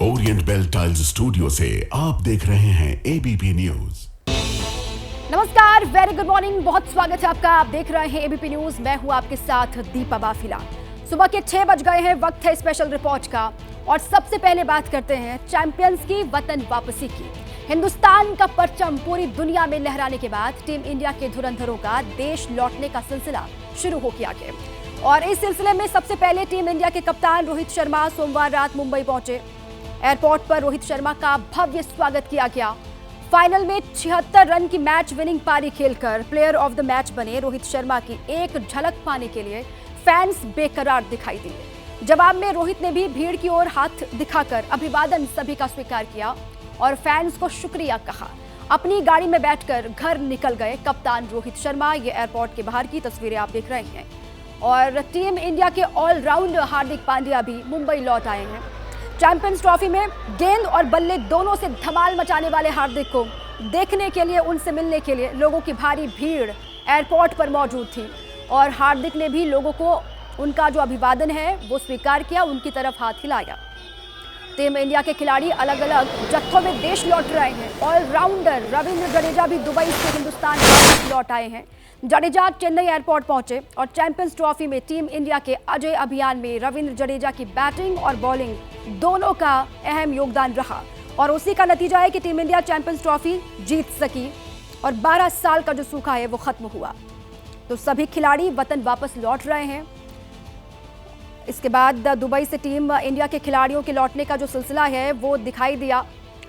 Orient bell tiles studio से आप देख रहे हैं एबीपी न्यूज। नमस्कार, वेरी गुड मॉर्निंग। बहुत स्वागत है आपका। आप देख रहे हैं एबीपी न्यूज। मैं हूं आपके साथ दीपा बाफिला। सुबह के 6 बज गए हैं। वक्त है स्पेशल रिपोर्ट का और सबसे पहले बात करते हैं चैंपियंस की वतन वापसी की। हिंदुस्तान का परचम पूरी दुनिया में लहराने के बाद टीम इंडिया के धुरंधरों का देश लौटने का सिलसिला शुरू हो गया है और इस सिलसिले में सबसे पहले टीम इंडिया के कप्तान रोहित शर्मा सोमवार रात मुंबई पहुंचे। एयरपोर्ट पर रोहित शर्मा का भव्य स्वागत किया गया। फाइनल में 76 रन की मैच विनिंग पारी खेलकर प्लेयर ऑफ द मैच बने रोहित शर्मा की एक झलक पाने के लिए फैंस बेकरार दिखाई दिए। जवाब में रोहित ने भी भीड़ की ओर हाथ दिखाकर अभिवादन सभी का स्वीकार किया और फैंस को शुक्रिया कहा। अपनी गाड़ी में बैठकर घर निकल गए कप्तान रोहित शर्मा। ये एयरपोर्ट के बाहर की तस्वीरें आप देख रहे हैं और टीम इंडिया के ऑलराउंडर हार्दिक पांड्या भी मुंबई लौट आए हैं। चैंपियंस ट्रॉफी में गेंद और बल्ले दोनों से धमाल मचाने वाले हार्दिक को देखने के लिए, उनसे मिलने के लिए लोगों की भारी भीड़ एयरपोर्ट पर मौजूद थी और हार्दिक ने भी लोगों को उनका जो अभिवादन है वो स्वीकार किया, उनकी तरफ हाथ हिलाया। टीम इंडिया के खिलाड़ी अलग अलग जत्थों में देश लौट रहे हैं। ऑलराउंडर रविंद्र जडेजा भी दुबई से हिंदुस्तान वापस लौट आए हैं। जडेजा चेन्नई एयरपोर्ट पहुंचे और चैंपियंस ट्रॉफी में टीम इंडिया के अजय अभियान में रविंद्र जडेजा की बैटिंग और बॉलिंग दोनों का अहम योगदान रहा और उसी का नतीजा है कि टीम इंडिया चैंपियंस ट्रॉफी जीत सकी और 12 साल का जो सूखा है वो खत्म हुआ। तो सभी खिलाड़ी वतन वापस लौट रहे हैं। इसके बाद दुबई से टीम इंडिया के खिलाड़ियों के लौटने का जो सिलसिला है वो दिखाई दिया।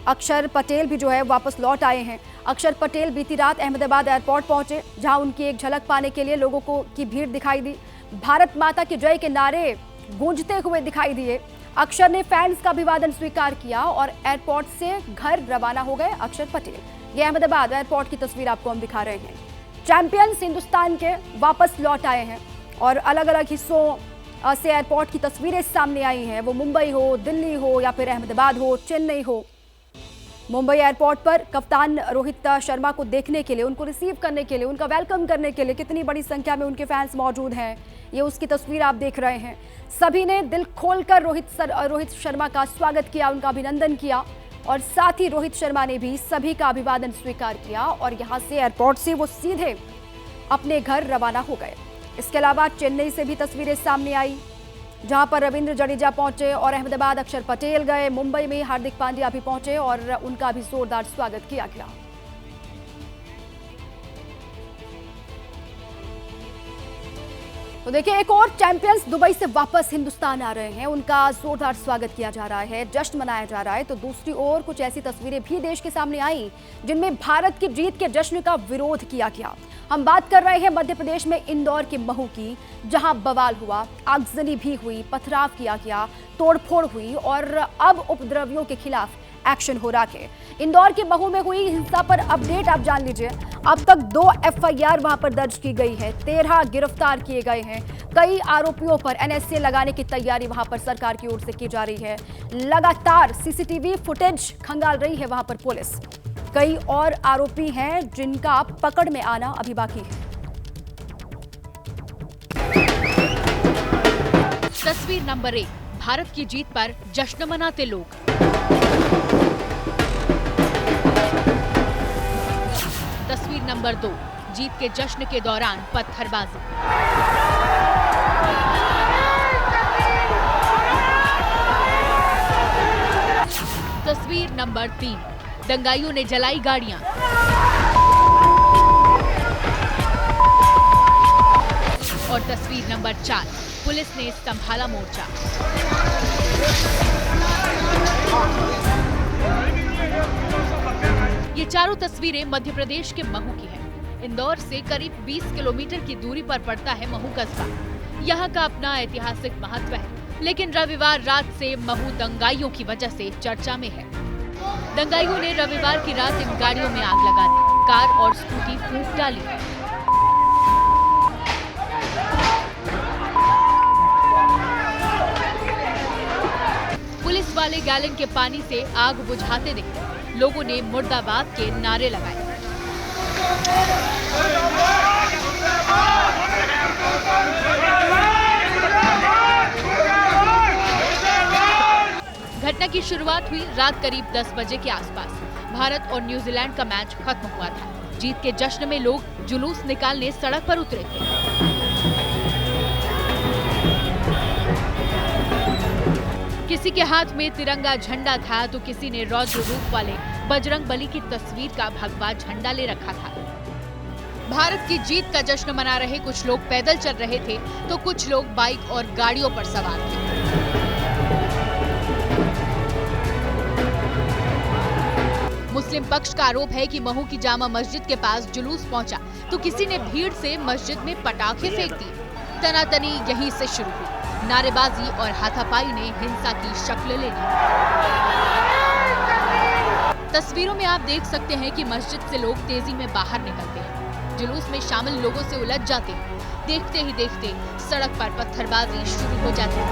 अक्षर पटेल भी जो है वापस लौट आए हैं। अक्षर पटेल बीती रात अहमदाबाद एयरपोर्ट पहुंचे, जहां उनकी एक झलक पाने के लिए लोगों को की भीड़ दिखाई दी। भारत माता की जय के नारे गूंजते हुए दिखाई दिए। अक्षर ने फैंस का अभिवादन स्वीकार किया और एयरपोर्ट से घर रवाना हो गए अक्षर पटेल। ये अहमदाबाद एयरपोर्ट की तस्वीर आपको हम दिखा रहे हैं। चैंपियंस हिंदुस्तान के वापस लौट आए हैं और अलग अलग हिस्सों से एयरपोर्ट की तस्वीरें सामने आई हैं। वो मुंबई हो, दिल्ली हो या फिर अहमदाबाद हो, चेन्नई हो। मुंबई एयरपोर्ट पर कप्तान रोहित शर्मा को देखने के लिए, उनको रिसीव करने के लिए, उनका वेलकम करने के लिए कितनी बड़ी संख्या में उनके फैंस मौजूद हैं, ये उसकी तस्वीर आप देख रहे हैं। सभी ने दिल खोलकर रोहित शर्मा का स्वागत किया, उनका अभिनंदन किया और साथ ही रोहित शर्मा ने भी सभी का अभिवादन स्वीकार किया और यहाँ से एयरपोर्ट से वो सीधे अपने घर रवाना हो गए। इसके अलावा चेन्नई से भी तस्वीरें सामने आई, जहां पर रविंद्र जडेजा पहुंचे और अहमदाबाद अक्षर पटेल गए। मुंबई में हार्दिक पांड्या भी पहुंचे और उनका भी जोरदार स्वागत किया गया। तो देखिए, एक और चैंपियंस दुबई से वापस हिंदुस्तान आ रहे हैं, उनका जोरदार स्वागत किया जा रहा है, जश्न मनाया जा रहा है। तो दूसरी ओर कुछ ऐसी तस्वीरें भी देश के सामने आई जिनमें भारत की जीत के जश्न का विरोध किया गया। हम बात कर रहे हैं मध्य प्रदेश में इंदौर के महू की, जहां बवाल हुआ, आगजनी भी हुई, पथराव किया गया, तोड़फोड़ हुई और अब उपद्रवियों के खिलाफ एक्शन हो रहा है। इंदौर के महू में हुई हिंसा पर अपडेट आप जान लीजिए। अब तक 2 एफआईआर वहां पर दर्ज की गई है, 13 गिरफ्तार किए गए हैं। कई आरोपियों पर एनएसए लगाने की तैयारी वहां पर सरकार की ओर से की जा रही है। लगातार सीसीटीवी फुटेज खंगाल रही है वहां पर पुलिस। कई और आरोपी हैं जिनका पकड़ में आना अभी बाकी है। तस्वीर नंबर 1, भारत की जीत पर जश्न मनाते लोग। तस्वीर नंबर 2, जीत के जश्न के दौरान पत्थरबाजी। तस्वीर नंबर 3, दंगाइयों ने जलाई गाड़ियां। और तस्वीर नंबर 4, पुलिस ने संभाला मोर्चा। ये चारों तस्वीरें मध्य प्रदेश के महू की हैं। इंदौर से करीब 20 किलोमीटर की दूरी पर पड़ता है महू कस्बा। यहाँ का अपना ऐतिहासिक महत्व है, लेकिन रविवार रात से महू दंगाइयों की वजह से चर्चा में है। दंगाइयों ने रविवार की रात इन गाड़ियों में आग लगा दी, कार और स्कूटी फूंक डाली। पुलिस वाले गैलन के पानी से आग बुझाते दिखे। लोगों ने मुर्दाबाद के नारे लगाए। घटना की शुरुआत हुई रात करीब 10 बजे के आसपास। भारत और न्यूजीलैंड का मैच खत्म हुआ था। जीत के जश्न में लोग जुलूस निकालने सड़क पर उतरे थे। किसी के हाथ में तिरंगा झंडा था तो किसी ने रौद्र रूप वाले बजरंग बली की तस्वीर का भगवा झंडा ले रखा था। भारत की जीत का जश्न मना रहे कुछ लोग पैदल चल रहे थे तो कुछ लोग बाइक और गाड़ियों पर सवार थे। मुस्लिम पक्ष का आरोप है कि महू की जामा मस्जिद के पास जुलूस पहुंचा तो किसी ने भीड़ से मस्जिद में पटाखे फेंक दिए। तनातनी यहीं से शुरू हुई। नारेबाजी और हाथापाई ने हिंसा की शक्ल ले ली। तस्वीरों में आप देख सकते हैं कि मस्जिद से लोग तेजी में बाहर निकलते हैं, जुलूस में शामिल लोगों से उलझ जाते हैं। देखते ही देखते सड़क पर पत्थरबाजी शुरू हो जाती है।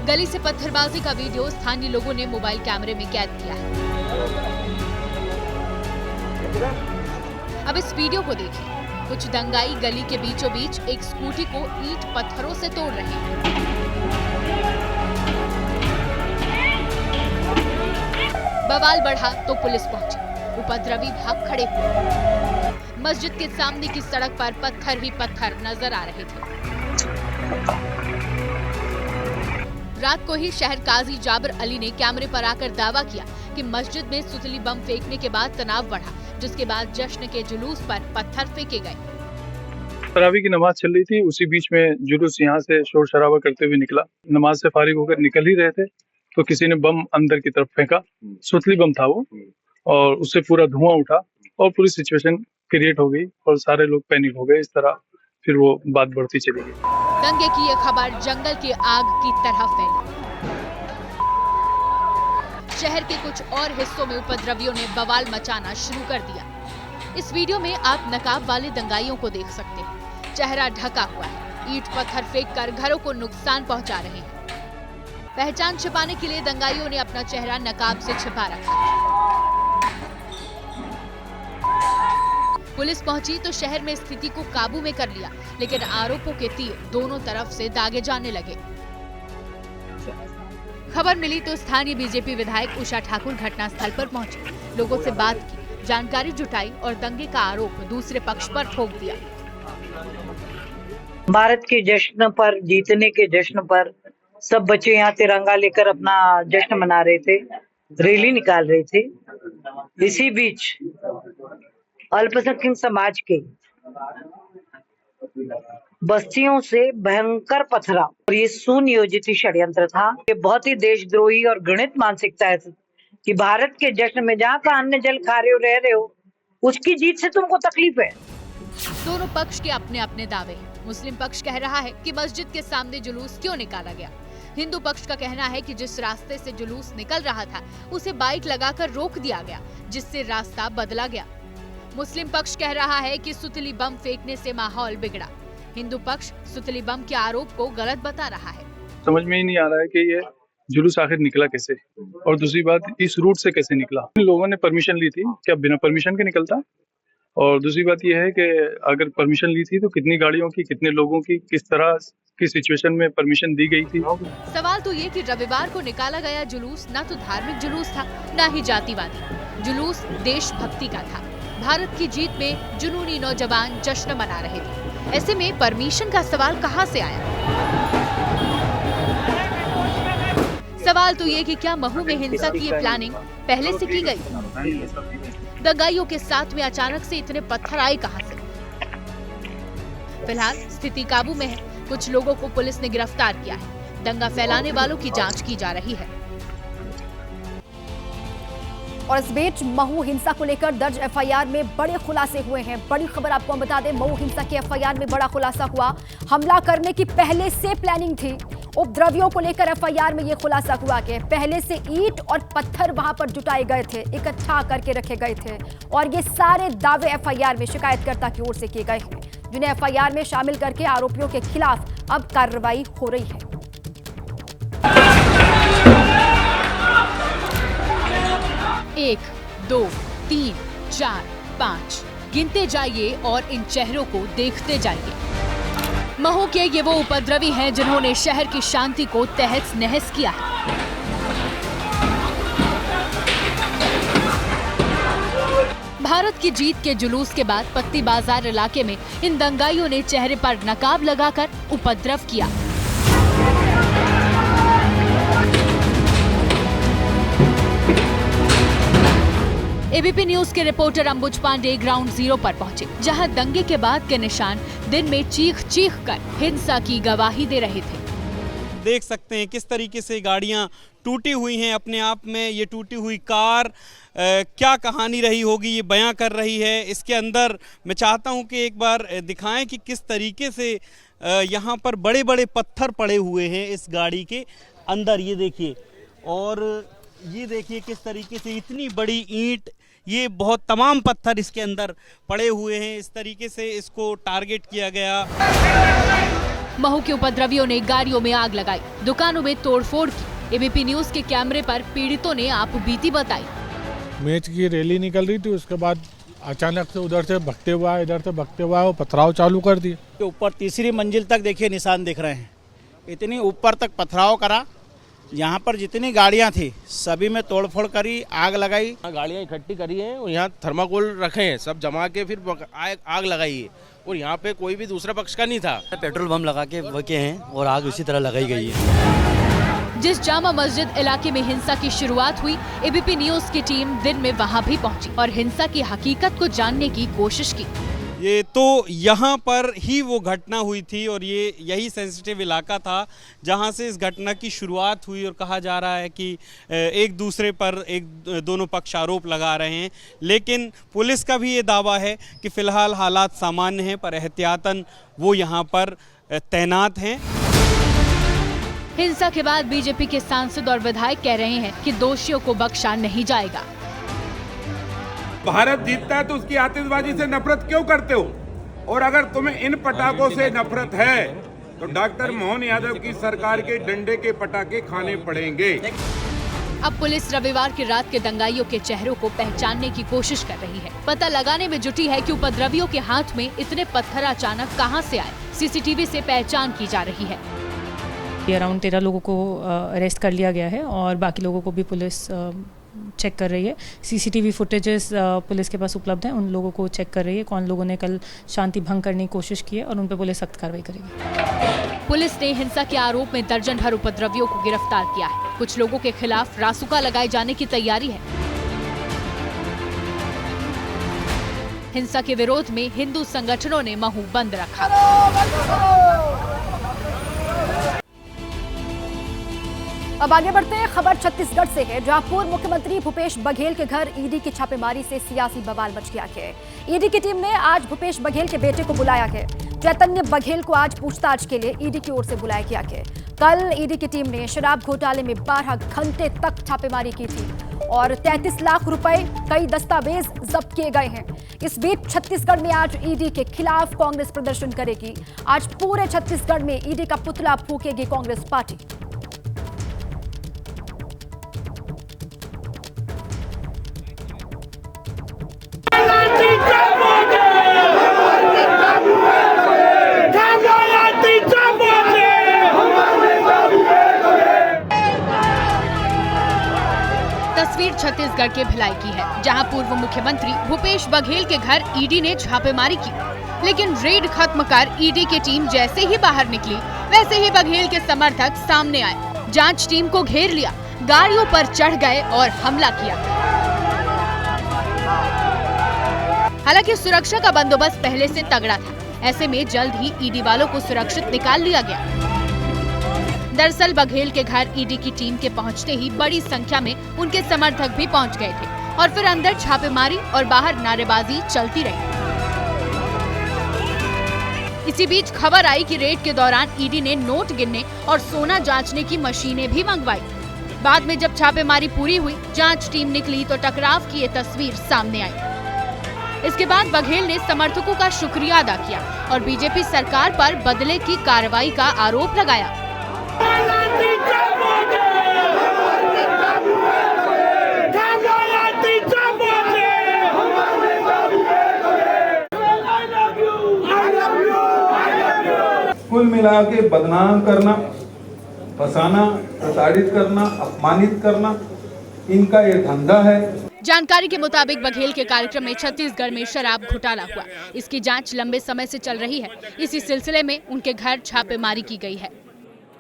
गली से पत्थरबाजी का वीडियो स्थानीय लोगों ने मोबाइल कैमरे में कैद किया है। अब इस वीडियो को देखिए। कुछ दंगाई गली के बीचों बीच एक स्कूटी को ईंट पत्थरों से तोड़ रहे हैं। बवाल बढ़ा तो पुलिस पहुंची। उपद्रवी भाग खड़े हुए। मस्जिद के सामने की सड़क पर पत्थर ही पत्थर नजर आ रहे थे। रात को ही शहर काजी जाबिर अली ने कैमरे पर आकर दावा किया कि मस्जिद में सुतली बम फेंकने के बाद तनाव बढ़ा, जिसके बाद जश्न के जुलूस पर पत्थर फेंके गए। तरावी की नमाज चल रही थी, उसी बीच में जुलूस यहाँ से शोर शराबा करते हुए निकला। नमाज से फारिग होकर निकल ही रहे थे तो किसी ने बम अंदर की तरफ फेंका। सुतली बम था वो, और उससे पूरा धुआं उठा और पूरी सिचुएशन क्रिएट हो गई और सारे लोग पैनिक हो गए। इस तरह फिर वो बात बढ़ती चली गई। दंगे की यह खबर जंगल की आग की तरह फैली। शहर के कुछ और हिस्सों में उपद्रवियों ने बवाल मचाना शुरू कर दिया। इस वीडियो में आप नकाब वाले दंगाइयों को देख सकते हैं। चेहरा ढका हुआ है, ईंट पत्थर फेंककर घरों को नुकसान पहुंचा रहे हैं। पहचान छिपाने के लिए दंगाइयों ने अपना चेहरा नकाब से छिपा रखा। पुलिस पहुंची तो शहर में स्थिति को काबू में कर लिया, लेकिन आरोपों के तीर दोनों तरफ से दागे जाने लगे। खबर मिली तो स्थानीय बीजेपी विधायक उषा ठाकुर घटनास्थल पर पहुंची, लोगों से बात की, जानकारी जुटाई और दंगे का आरोप दूसरे पक्ष पर ठोक दिया। भारत के जश्न पर, जीतने के जश्न पर सब बच्चे यहाँ तिरंगा लेकर अपना जश्न मना रहे थे, रैली निकाल रहे थे। इसी बीच अल्पसंख्यक समाज के बस्तियों से भयंकर पथराव, और ये सुनियोजित षड्यंत्र था। ये बहुत ही देशद्रोही और घृणित मानसिकता है कि भारत के जश्न में जहाँ का अन्न जल खा रहे हो, रह रहे हो, उसकी जीत से तुमको तकलीफ है। दोनों पक्ष के अपने अपने दावे हैं। मुस्लिम पक्ष कह रहा है कि मस्जिद के सामने जुलूस क्यों निकाला गया। हिंदू पक्ष का कहना है कि जिस रास्ते से जुलूस निकल रहा था उसे बाइक लगाकर रोक दिया गया, जिससे रास्ता बदला गया। मुस्लिम पक्ष कह रहा है कि सुतली बम फेंकने से माहौल बिगड़ा। हिंदू पक्ष सुतली बम के आरोप को गलत बता रहा है। समझ में ही नहीं आ रहा है कि ये जुलूस आखिर निकला कैसे, और दूसरी बात इस रूट से कैसे निकला। इन लोगों ने परमिशन ली थी, क्या बिना परमिशन के निकलता? और दूसरी बात यह है कि अगर परमिशन ली थी तो कितनी गाड़ियों की, कितने लोगों की, किस तरह की सिचुएशन में परमिशन दी गई थी। सवाल तो ये कि रविवार को निकाला गया जुलूस न तो धार्मिक जुलूस था, न ही जातिवादी। जुलूस देशभक्ति का था। भारत की जीत में जुनूनी नौजवान जश्न मना रहे थे। ऐसे में परमिशन का सवाल कहां से आया? सवाल तो ये कि क्या महू में हिंसा की ये प्लानिंग पहले से की गई? दंगाइयों के साथ में अचानक से इतने पत्थर आए कहां से? फिलहाल स्थिति काबू में है। कुछ लोगों को पुलिस ने गिरफ्तार किया है। दंगा फैलाने वालों की जांच की जा रही है। और इस बीच महू हिंसा को लेकर दर्ज एफआईआर में बड़े खुलासे हुए हैं। बड़ी खबर आपको हम बता दें, महू हिंसा की एफआईआर में बड़ा खुलासा हुआ। हमला करने की पहले से प्लानिंग थी। उपद्रवियों को लेकर एफआईआर में यह खुलासा हुआ कि पहले से ईंट और पत्थर वहां पर जुटाए गए थे, इकट्ठा करके रखे गए थे, और ये सारे दावे एफआईआर में शिकायतकर्ता की ओर से किए गए हैं, जिन्हें एफआईआर में शामिल करके आरोपियों के खिलाफ अब कार्रवाई हो रही है। 1, 2, 3, 4, 5 गिनते जाइए और इन चेहरों को देखते जाइए। महू के ये वो उपद्रवी हैं जिन्होंने शहर की शांति को तहस नहस किया है। भारत की जीत के जुलूस के बाद पत्ती बाजार इलाके में इन दंगाइयों ने चेहरे पर नकाब लगाकर उपद्रव किया। एबीपी न्यूज के रिपोर्टर अंबुज पांडे ग्राउंड जीरो पर पहुंचे, जहां दंगे के बाद के निशान दिन में चीख कर हिंसा की गवाही दे रहे थे। देख सकते हैं किस तरीके से गाड़ियां टूटी हुई हैं। अपने आप में ये टूटी हुई कार क्या कहानी रही होगी ये बयां कर रही है। इसके अंदर मैं चाहता हूं कि एक बार दिखाएं कि किस तरीके से यहाँ पर बड़े बड़े पत्थर पड़े हुए हैं इस गाड़ी के अंदर। ये देखिए, और ये देखिए किस तरीके से इतनी बड़ी ईंट, ये बहुत तमाम पत्थर इसके अंदर पड़े हुए हैं। इस तरीके से इसको टारगेट किया गया। महू के उपद्रवियों ने गाड़ियों में आग लगाई, दुकानों में तोड़फोड़ की। एबीपी न्यूज के कैमरे पर पीड़ितों ने आप बीती बताई। मैच की रैली निकल रही थी, उसके बाद अचानक से उधर से भगते हुआ इधर से भगते हुआ वो पथराव चालू कर दिए। ऊपर तीसरी मंजिल तक देखिए निशान दिख रहे हैं, इतनी ऊपर तक पथराव करा। यहाँ पर जितनी गाड़ियाँ थी सभी में तोड़फोड़ करी, आग लगाई। गाड़ियाँ इकट्ठी करी हैं और यहाँ थर्माकोल रखे हैं, सब जमा के फिर आग लगाई है। और यहाँ पे कोई भी दूसरा पक्ष का नहीं था। पेट्रोल बम लगा के वके हैं और आग उसी तरह लगाई गई है। जिस जामा मस्जिद इलाके में हिंसा की शुरुआत हुई, एबीपी न्यूज की टीम दिन में वहां भी पहुंची और हिंसा की हकीकत को जानने की कोशिश की। ये तो यहाँ पर ही वो घटना हुई थी और ये यही सेंसिटिव इलाका था जहाँ से इस घटना की शुरुआत हुई। और कहा जा रहा है कि एक दूसरे पर दोनों पक्ष आरोप लगा रहे हैं, लेकिन पुलिस का भी ये दावा है कि फ़िलहाल हालात सामान्य हैं, पर एहतियातन वो यहाँ पर तैनात हैं। हिंसा के बाद बीजेपी के सांसद और विधायक कह रहे हैं कि दोषियों को बख्शा नहीं जाएगा। भारत जीतता है तो उसकी आतिशबाजी से नफरत क्यों करते हो? और अगर तुम्हें इन पटाखों से नफरत है तो डॉक्टर मोहन यादव की सरकार के डंडे के पटाखे खाने पड़ेंगे। अब पुलिस रविवार की रात के दंगाइयों के चेहरों को पहचानने की कोशिश कर रही है। पता लगाने में जुटी है कि उपद्रवियों के हाथ में इतने पत्थर अचानक कहां से आए। सीसीटीवी से पहचान की जा रही है। अराउंड 13 लोगों को अरेस्ट कर लिया गया है और बाकी लोगों को भी पुलिस चेक कर रही है। सीसीटीवी फुटेजेस पुलिस के पास उपलब्ध हैं, उन लोगों को चेक कर रही है कौन लोगों ने कल शांति भंग करने की कोशिश की है और उन पर पुलिस सख्त कार्रवाई करेगी। पुलिस ने हिंसा के आरोप में दर्जन भर उपद्रवियों को गिरफ्तार किया है। कुछ लोगों के खिलाफ रासुका लगाए जाने की तैयारी है। हिंसा के विरोध में हिंदू संगठनों ने महू बंद रखा। अब आगे बढ़ते हैं। खबर छत्तीसगढ़ से है, जहां पूर्व मुख्यमंत्री भूपेश बघेल के घर ईडी की छापेमारी से सियासी बवाल मच गया है। ईडी की टीम ने आज भूपेश बघेल के बेटे को बुलाया है। चैतन्य बघेल को आज पूछताछ के लिए ईडी की ओर से बुलाया गया है। कल ईडी की टीम ने शराब घोटाले में 12 घंटे तक छापेमारी की थी और 33 लाख रुपए, कई दस्तावेज जब्त किए गए हैं। इस बीच छत्तीसगढ़ में आज ईडी के खिलाफ कांग्रेस प्रदर्शन करेगी। आज पूरे छत्तीसगढ़ में ईडी का पुतला फूकेगी कांग्रेस पार्टी। तस्वीर छत्तीसगढ़ के भिलाई की है, जहां पूर्व मुख्यमंत्री भूपेश बघेल के घर ईडी ने छापेमारी की, लेकिन रेड खत्म कर ईडी की टीम जैसे ही बाहर निकली, वैसे ही बघेल के समर्थक सामने आए। जांच टीम को घेर लिया, गाड़ियों पर चढ़ गए और हमला किया। हालांकि सुरक्षा का बंदोबस्त पहले से तगड़ा था, ऐसे में जल्द ही ईडी वालों को सुरक्षित निकाल लिया गया। दरअसल बघेल के घर ईडी की टीम के पहुंचते ही बड़ी संख्या में उनके समर्थक भी पहुंच गए थे और फिर अंदर छापेमारी और बाहर नारेबाजी चलती रही। इसी बीच खबर आई कि रेड के दौरान ईडी ने नोट गिनने और सोना जांचने की मशीनें भी मंगवाई। बाद में जब छापेमारी पूरी हुई, जांच टीम निकली तो टकराव की ये तस्वीर सामने आई। इसके बाद बघेल ने समर्थकों का शुक्रिया अदा किया और बीजेपी सरकार पर बदले की कार्रवाई का आरोप लगाया। लगा के बदनाम करना, फंसाना, प्रताड़ित करना, अपमानित करना, इनका ये धंधा है। जानकारी के मुताबिक बघेल के कार्यक्रम में छत्तीसगढ़ में शराब घोटाला हुआ। इसकी जांच लंबे समय से चल रही है। इसी सिलसिले में उनके घर छापेमारी की गई है।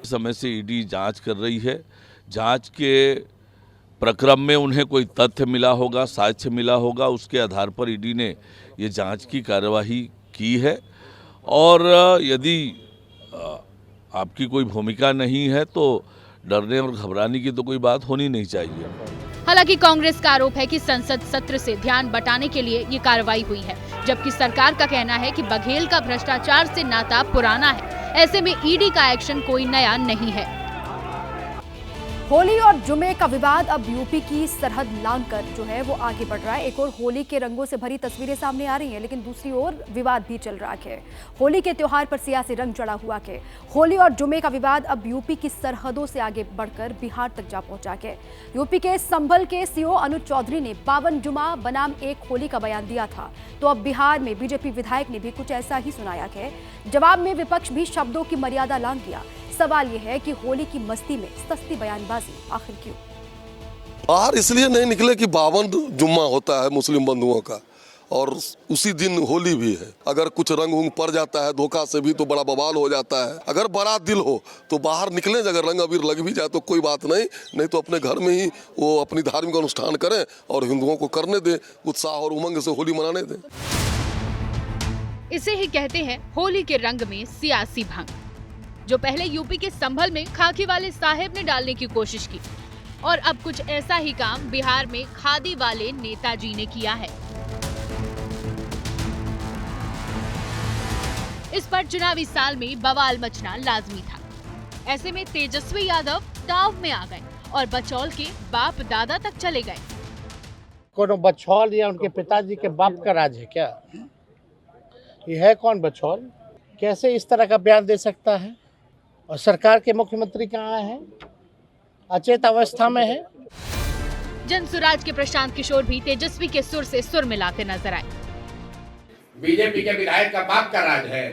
समय से ईडी जांच कर रही है। जांच के प्रक्रम में उन्हें कोई तथ्य मिला होगा, साक्ष्य मिला होगा, उसके आधार पर ईडी ने ये जांच की कार्यवाही की है। और यदि आपकी कोई भूमिका नहीं है तो डरने और घबराने की तो कोई बात होनी नहीं चाहिए। हालांकि कांग्रेस का आरोप है कि संसद सत्र से ध्यान बटाने के लिए ये कार्रवाई हुई है, जबकि सरकार का कहना है कि बघेल का भ्रष्टाचार से नाता पुराना है। ऐसे में ईडी का एक्शन कोई नया नहीं है। होली और जुमे का विवाद अब यूपी की सरहद लांघकर जो है वो आगे बढ़ रहा है। एक और होली के रंगों से भरी तस्वीरें सामने आ रही हैं, लेकिन दूसरी ओर विवाद भी चल रहा है। होली के त्योहार पर सियासी रंग चढ़ा हुआ है। होली और जुमे का विवाद अब यूपी की सरहदों से आगे बढ़कर बिहार तक जा पहुंचा है। यूपी के संभल के सीओ अनुज चौधरी ने 52 जुमा बनाम एक होली का बयान दिया था, तो अब बिहार में बीजेपी विधायक ने भी कुछ ऐसा ही सुनाया है। जवाब में विपक्ष भी शब्दों की मर्यादा लांघ गया। सवाल यह है कि होली की मस्ती में सस्ती बयानबाजी आखिर क्यों? बाहर इसलिए नहीं निकले कि 52 जुम्मा होता है मुस्लिम बंधुओं का, और उसी दिन होली भी है। अगर कुछ रंग उंग पड़ जाता है धोखा से भी तो बड़ा बवाल हो जाता है। अगर बड़ा दिल हो तो बाहर निकलें, अगर रंग अबीर लग भी जाए तो कोई बात नहीं तो अपने घर में ही वो अपनी धार्मिक अनुष्ठान करें और हिंदुओं को करने दें, उत्साह और उमंग से होली मनाने दें। इसे ही कहते हैं होली के रंग में सियासी भंग, जो पहले यूपी के संभल में खाकी वाले साहेब ने डालने की कोशिश की, और अब कुछ ऐसा ही काम बिहार में खादी वाले नेताजी ने किया है। इस पर चुनावी साल में बवाल मचना लाजमी था। ऐसे में तेजस्वी यादव दांव में आ गए और बचौल के बाप दादा तक चले गए। कौन बचौल या उनके पिताजी के बाप का राज है क्या? ये है कौन बचौल? कैसे इस तरह का बयान दे सकता है? और सरकार के मुख्यमंत्री कहाँ हैं? अचेत अवस्था में है। जनसुराज के प्रशांत किशोर भी तेजस्वी के सुर से सुर मिलाते नजर आए। बीजेपी के विधायक का बाप का राज है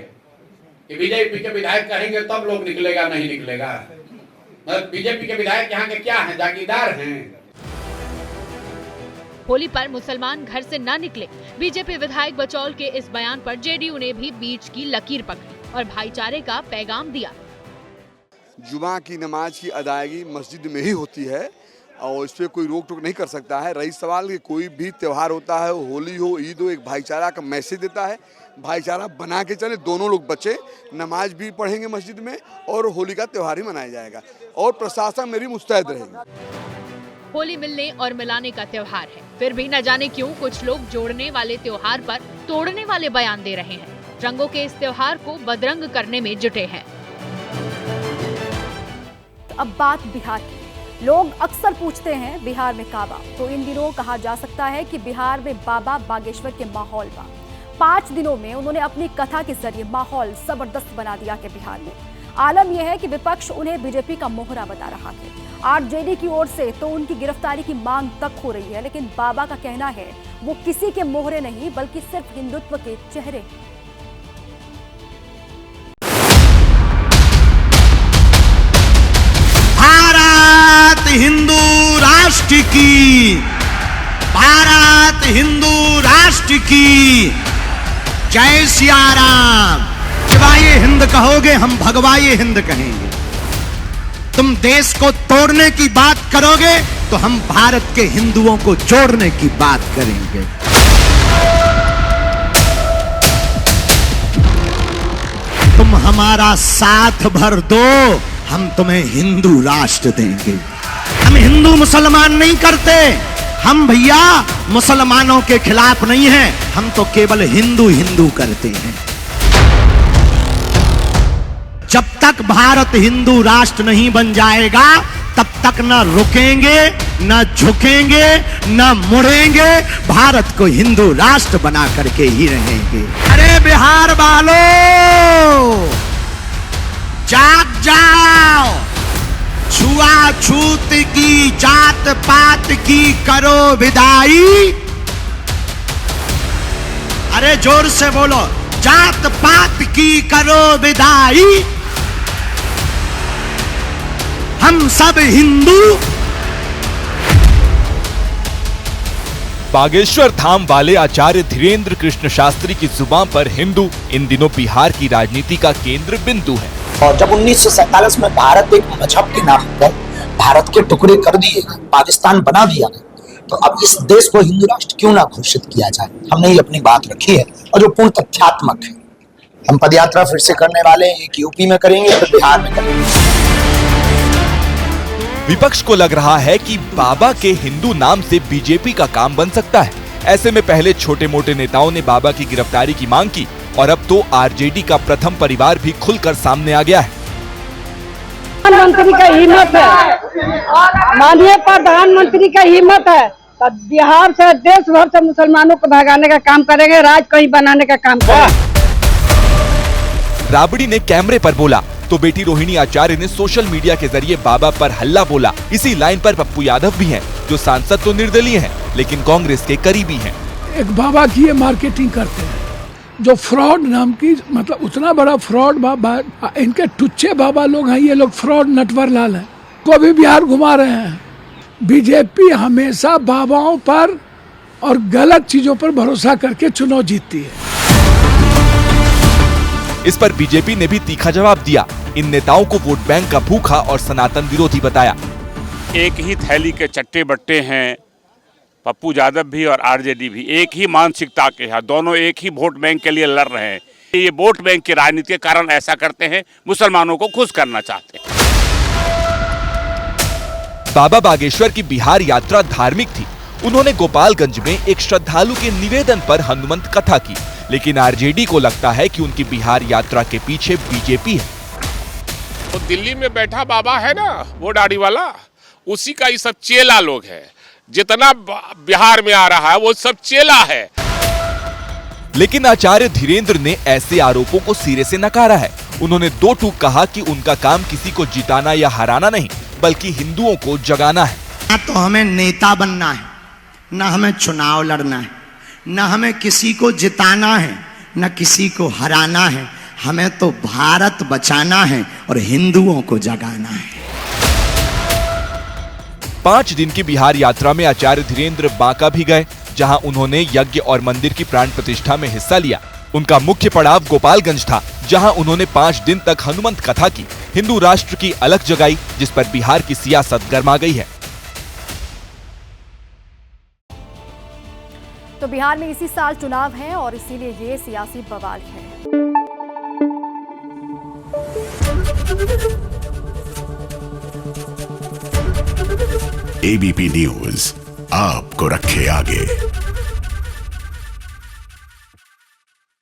कि बीजेपी के विधायक कहेंगे तब लोग निकलेगा, नहीं निकलेगा। मतलब बीजेपी के विधायक यहाँ के क्या हैं? जागीरदार हैं। होली पर मुसलमान घर से न निकले, बीजेपी विधायक बचौल के इस बयान पर जेडीयू ने भी बीच की लकीर पकड़ी और भाईचारे का पैगाम दिया। जुमा की नमाज की अदायगी मस्जिद में ही होती है और इस पर कोई रोक टोक नहीं कर सकता है। रही सवाल कि कोई भी त्यौहार होता है, होली हो, ईद हो, एक भाईचारा का मैसेज देता है। भाईचारा बना के चले, दोनों लोग बचे, नमाज भी पढ़ेंगे मस्जिद में और होली का त्यौहार ही मनाया जाएगा और प्रशासन मेरी मुस्तैद रहेगी। होली मिलने और मिलाने का त्योहार है, फिर भी न जाने क्यों कुछ लोग जोड़ने वाले त्योहार पर तोड़ने वाले बयान दे रहे हैं। रंगों के इस त्योहार को बदरंग करने में जुटे हैं। अब बात बिहार की। लोग अक्सर पूछते हैं बिहार में काबा, तो इन दिनों कहा जा सकता है कि बिहार में बाबा बागेश्वर के माहौल बा। 5 दिनों में उन्होंने अपनी कथा के जरिए माहौल जबरदस्त बना दिया कि बिहार में। आलम यह है कि विपक्ष उन्हें बीजेपी का मोहरा बता रहा है। आरजेडी की ओर से तो उनकी गिरफ्तारी की मांग तक हो रही है, लेकिन बाबा का कहना है वो किसी के मोहरे नहीं बल्कि सिर्फ हिंदुत्व के चेहरे हैं। भारत हिंदू राष्ट्र की, भारत हिंदू राष्ट्र की जय सिया राम। भगवाए हिंद कहोगे, हम भगवाए हिंद कहेंगे। तुम देश को तोड़ने की बात करोगे तो हम भारत के हिंदुओं को जोड़ने की बात करेंगे। तुम हमारा साथ भर दो, हम तुम्हें हिंदू राष्ट्र देंगे। हम हिंदू मुसलमान नहीं करते, हम भैया मुसलमानों के खिलाफ नहीं हैं, हम तो केवल हिंदू हिंदू करते हैं। जब तक भारत हिंदू राष्ट्र नहीं बन जाएगा तब तक न रुकेंगे, न झुकेंगे, न मुड़ेंगे, भारत को हिंदू राष्ट्र बना करके ही रहेंगे। अरे बिहार वालों, जाग जाओ, छुआछूत की, जात पात की करो विदाई। अरे जोर से बोलो, जात पात की करो विदाई। हम सब हिंदू। बागेश्वर धाम वाले आचार्य धीरेन्द्र कृष्ण शास्त्री की जुबान पर हिंदू इन दिनों बिहार की राजनीति का केंद्र बिंदु है। और जब 1947 में भारत एक मजहब के नाम पर भारत के टुकड़े कर दिए, पाकिस्तान बना दिया, तो अब इस देश को हिंदू राष्ट्र क्यों ना घोषित किया जाए। हमने ही अपनी बात रखी है और जो पूर्ण तथ्यात्मक है। हम पदयात्रा फिर से करने वाले हैं, एक यूपी में करेंगे फिर बिहार में करेंगे। विपक्ष को लग रहा है कि बाबा के हिंदू नाम से बीजेपी का काम बन सकता है। ऐसे में पहले छोटे मोटे नेताओं ने बाबा की गिरफ्तारी की मांग की और अब तो आरजेडी का प्रथम परिवार भी खुलकर सामने आ गया है। प्रधानमंत्री का हिम्मत है, माननीय प्रधानमंत्री का हिम्मत है तो बिहार से देश भर से मुसलमानों को भगाने का काम करेंगे, राज कहीं बनाने का काम करेंगे। राबड़ी ने कैमरे पर बोला तो बेटी रोहिणी आचार्य ने सोशल मीडिया के जरिए बाबा पर हल्ला बोला। इसी लाइन पर पप्पू यादव भी हैं, जो सांसद तो निर्दलीय हैं, लेकिन कांग्रेस के करीबी हैं। एक बाबा की ये मार्केटिंग करते हैं, जो फ्रॉड नाम की, मतलब उतना बड़ा फ्रॉड बाबा, इनके टुच्चे बाबा लोग हैं, ये लोग फ्रॉड नटवर लाल हैं, को भी बिहार घुमा रहे हैं। बीजेपी हमेशा बाबाओं पर और गलत चीजों पर भरोसा करके चुनाव जीतती है। इस पर बीजेपी ने भी तीखा जवाब दिया। इन नेताओं को वोट बैंक का भूखा और सनातन विरोधी बताया। एक ही थैली के चट्टे बट्टे हैं पप्पू यादव भी और आरजेडी भी, एक ही मानसिकता के हैं, दोनों एक ही वोट बैंक के लिए लड़ रहे हैं। ये वोट बैंक की राजनीति के कारण ऐसा करते हैं, मुसलमानों को खुश करना चाहते हैं। बाबा बागेश्वर की बिहार यात्रा धार्मिक थी। उन्होंने गोपालगंज में एक श्रद्धालु के निवेदन पर हनुमंत कथा की, लेकिन आरजेडी को लगता है कि उनकी बिहार यात्रा के पीछे बीजेपी है। तो दिल्ली में बैठा बाबा है ना, वो दाढ़ी वाला, उसी का ये सब चेला लोग है। जितना बिहार में आ रहा है वो सब चेला है। लेकिन आचार्य धीरेन्द्र ने ऐसे आरोपों को सिरे से नकारा है। उन्होंने दो टूक कहा कि उनका काम किसी को जिताना या हराना नहीं, बल्कि हिंदुओं को जगाना है। ना तो हमें नेता बनना है, ना हमें चुनाव लड़ना है, ना हमें किसी को जिताना है, ना किसी को हराना है। हमें तो भारत बचाना है और हिंदुओं को जगाना है। 5 दिन की बिहार यात्रा में आचार्य धीरेन्द्र बांका भी गए, जहां उन्होंने यज्ञ और मंदिर की प्राण प्रतिष्ठा में हिस्सा लिया। उनका मुख्य पड़ाव गोपालगंज था, जहां उन्होंने 5 दिन तक हनुमंत कथा की, हिंदू राष्ट्र की अलख जगाई, जिस पर बिहार की सियासत गर्मा गई है। तो बिहार में इसी साल चुनाव है और इसीलिए ये सियासी बवाल है। एबीपी न्यूज आपको रखे आगे।